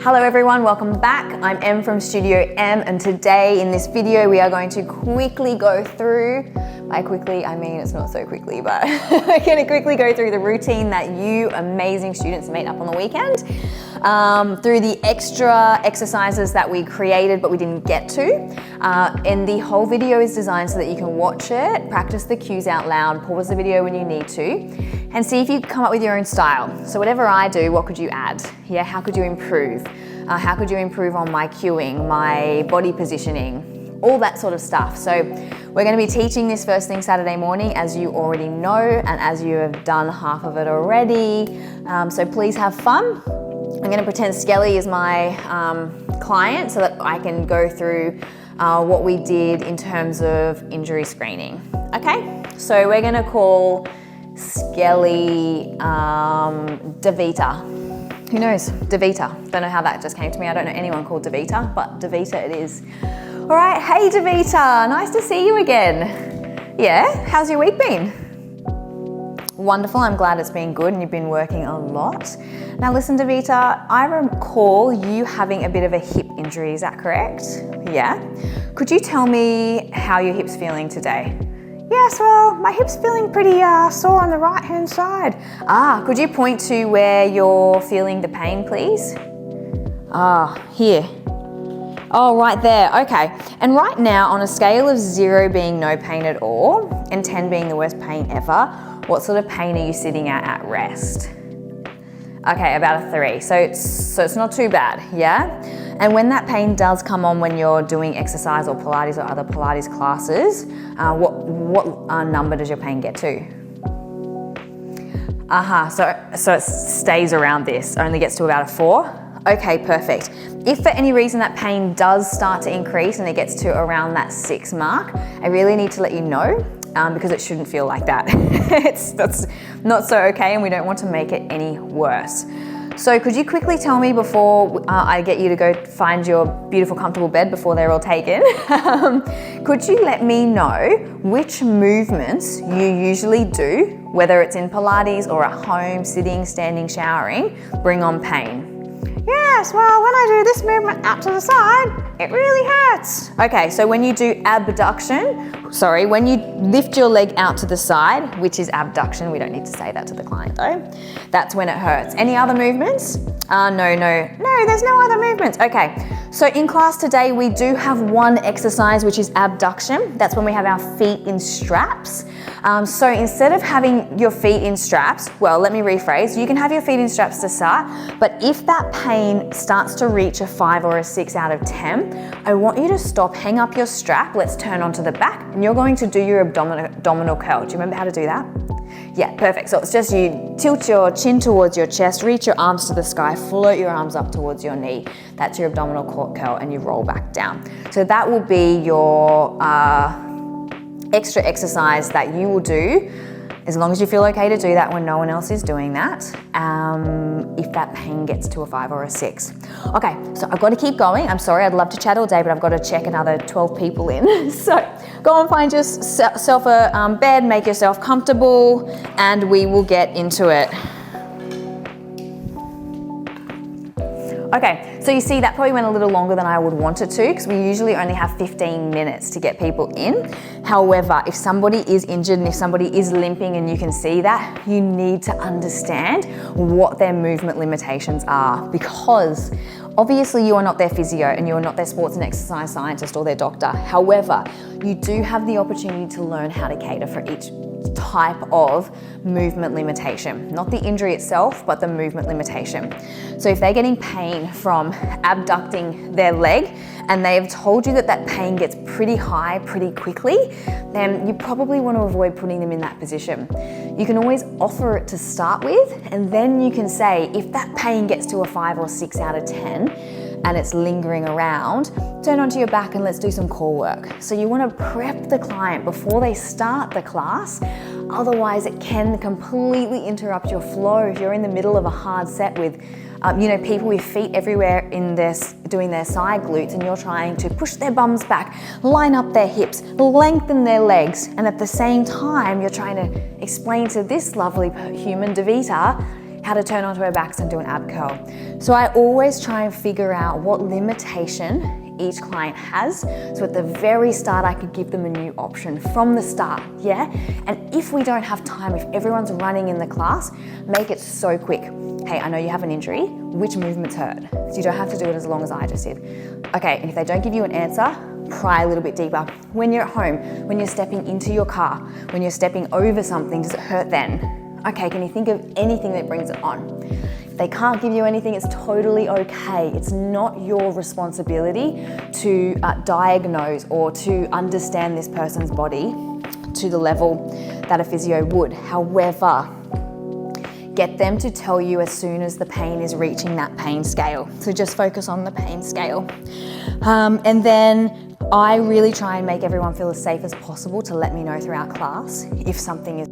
Hello everyone, welcome back. I'm Em from Studio M, and today in this video we are going to quickly go through, by quickly I mean it's not so quickly, but we're going to quickly go through the routine that you amazing students made up on the weekend, through the extra exercises that we created but we didn't get to. And the whole video is designed so that you can watch it, practice the cues out loud, pause the video when you need to, and see if you can come up with your own style. So whatever I do, what could you add? Yeah, how could you improve? How could you improve on my cueing, my body positioning, all that sort of stuff. So we're going to be teaching this first thing Saturday morning, as you already know, and as you have done half of it already. So please have fun. I'm going to pretend Skelly is my client so that I can go through what we did in terms of injury screening. Okay, so we're going to call Skelly Davita. Who knows? Davita. Don't know how that just came to me. I don't know anyone called Davita, but Davita it is. All right, hey Davita, nice to see you again. Yeah, how's your week been? Wonderful, I'm glad it's been good and you've been working a lot. Now listen Davita, I recall you having a bit of a hip injury, is that correct? Yeah. Could you tell me how your hip's feeling today? Yes, well, my hip's feeling pretty sore on the right-hand side. Could you point to where you're feeling the pain, please? Here. Oh, right there, okay. And right now, on a scale of 0 being no pain at all, and 10 being the worst pain ever, what sort of pain are you sitting at rest? Okay, about a 3. So it's not too bad, yeah? And when that pain does come on when you're doing exercise or Pilates or other Pilates classes, what number does your pain get to? So it stays around this, only gets to about a 4? Okay, perfect. If for any reason that pain does start to increase and it gets to around that 6 mark, I really need to let you know because it shouldn't feel like that. That's not so okay, and we don't want to make it any worse. So could you quickly tell me before I get you to go find your beautiful comfortable bed before they're all taken, could you let me know which movements you usually do, whether it's in Pilates or at home, sitting, standing, showering, bring on pain? Yes, well, when I do this movement out to the side, it really hurts. Okay, so when you do when you lift your leg out to the side, which is abduction, we don't need to say that to the client though, that's when it hurts. Any other movements? No, there's no other movements. Okay, so in class today, we do have one exercise, which is abduction. That's when we have our feet in straps. So instead of having your feet in straps, well, let me rephrase, you can have your feet in straps to start, but if that pain starts to reach a 5 or a 6 out of 10, I want you to stop, hang up your strap, let's turn onto the back, and you're going to do your abdominal curl. Do you remember how to do that? Yeah, perfect. So it's just you tilt your chin towards your chest, reach your arms to the sky, float your arms up towards your knee. That's your abdominal curl, and you roll back down. So that will be your extra exercise that you will do, as long as you feel okay to do that when no one else is doing that, if that pain gets to a 5 or a 6. Okay, so I've got to keep going. I'm sorry, I'd love to chat all day, but I've got to check another 12 people in. So go and find yourself a bed, make yourself comfortable, and we will get into it. Okay, so you see that probably went a little longer than I would want it to, because we usually only have 15 minutes to get people in. However, if somebody is injured and if somebody is limping and you can see that, you need to understand what their movement limitations are, because obviously you are not their physio and you are not their sports and exercise scientist or their doctor. However, you do have the opportunity to learn how to cater for each type of movement limitation. Not the injury itself, but the movement limitation. So if they're getting pain from abducting their leg and they've told you that that pain gets pretty high pretty quickly, then you probably want to avoid putting them in that position. You can always offer it to start with, and then you can say, if that pain gets to a 5 or 6 out of 10, and it's lingering around, turn onto your back and let's do some core work. So you want to prep the client before they start the class, otherwise it can completely interrupt your flow. If you're in the middle of a hard set with people with feet everywhere in doing their side glutes, and you're trying to push their bums back, line up their hips, lengthen their legs, and at the same time you're trying to explain to this lovely human, Davita, how to turn onto our backs and do an ab curl. So I always try and figure out what limitation each client has. So at the very start, I could give them a new option from the start, yeah? And if we don't have time, if everyone's running in the class, make it so quick. Hey, I know you have an injury, which movements hurt? So you don't have to do it as long as I just did. Okay, and if they don't give you an answer, pry a little bit deeper. When you're at home, when you're stepping into your car, when you're stepping over something, does it hurt then? Okay, can you think of anything that brings it on? If they can't give you anything, it's totally okay. It's not your responsibility to diagnose or to understand this person's body to the level that a physio would. However, get them to tell you as soon as the pain is reaching that pain scale. So just focus on the pain scale. And then I really try and make everyone feel as safe as possible to let me know throughout class if something is